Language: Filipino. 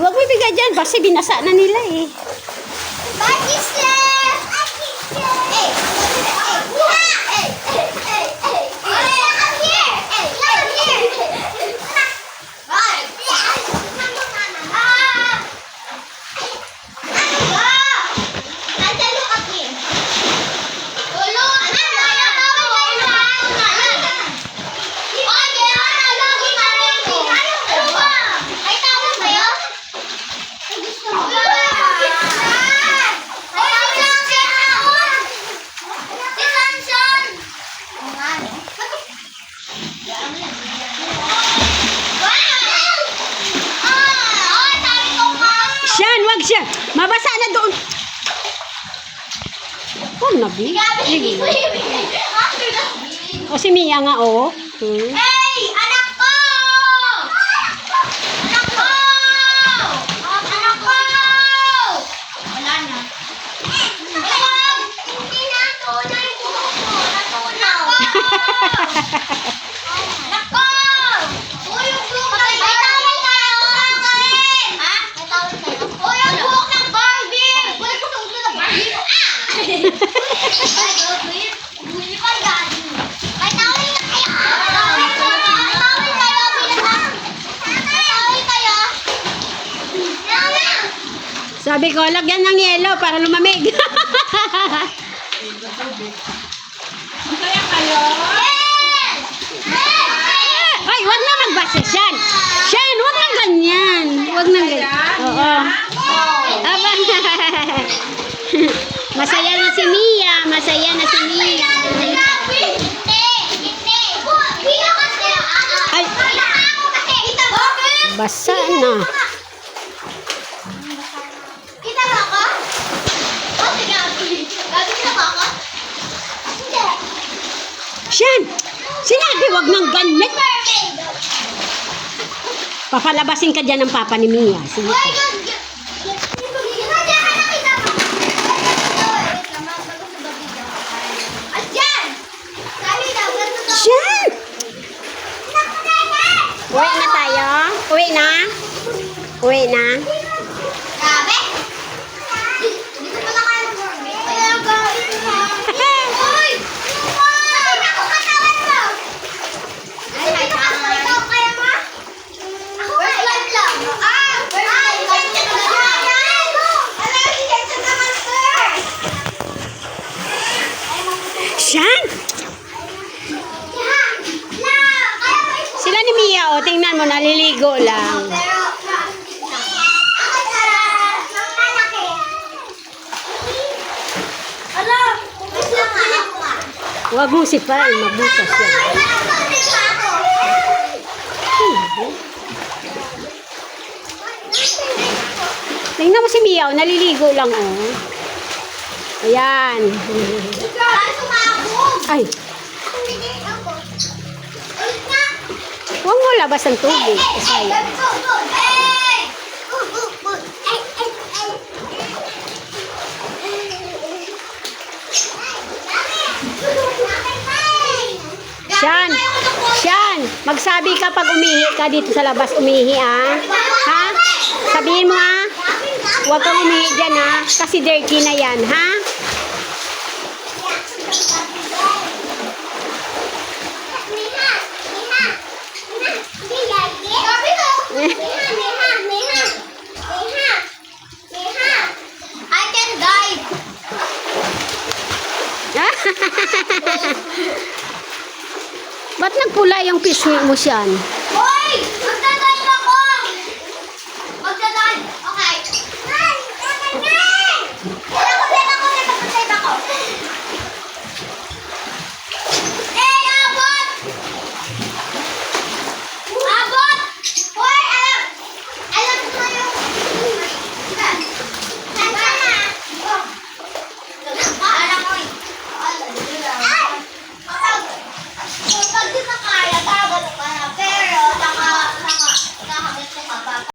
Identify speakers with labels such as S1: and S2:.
S1: Huwag mo ibigay dyan kasi binasa na nila eh. Siyan, wag siya. Mabasa na doon. Oh, nabi. O si Mia nga, oh.
S2: Hey! Anak ko! Anak ko! Anak ko! Wala na. Wag! Hindi na tunay ko. Natunaw. Anak ko! Uy, yung buhok ng Barbie! May tawal tayo! Ha? May tawal tayo? Uy, yung buhok ng Barbie! Balik ko sa ulo ng Barbie! Buli pa yan! May tawal na kayo! May tawal kayo! May tawal kayo!
S1: Sabi ko, lagyan ng yelo para lumamig.
S2: Masaya kayo?
S1: Ay, wag na magbasa, Siyan. Siyan, wag na ganyan. Wag na ganyan. Oo. Aba. Masaya na si Mia. Masaya na si Mia. Ay. Basa na.
S2: Kita ba ako? Oh, si Gabi. Gabi kita ba ako? Hindi.
S1: Siyan, sinabi wag nang ganyan. Papalabasin ka dyan ng papa ni Mia. Sige.
S2: Uy,
S1: Siyan! Uwi na tayo? Uwi na? Uwi na?
S2: Gabi? Dito pala kayo. Kaya gabi ha. Uy! Nakita ko katawan mo. Ay, ikaw kaya ma? Ako first life lang. License na yan. Ano yung license naman, sir?
S1: Siyan! Sila ni Mia, oh, tingnan mo, naliligo lang. Huwag mong sipal, magbukas yan. Tingnan mo si Mia, oh, naliligo lang, oh. Ayan. Ay, huwag mo labas ng tubig. Kasi, Siyan, Siyan, magsabi ka pag umihi ka dito sa labas, umihi ah. Ha? Sabihin mo ah. Huwag kang umihi dyan ah. Kasi dirty na yan, ha?
S2: I can dive.
S1: Ba't nagpula yung pisngi mo, Siyan?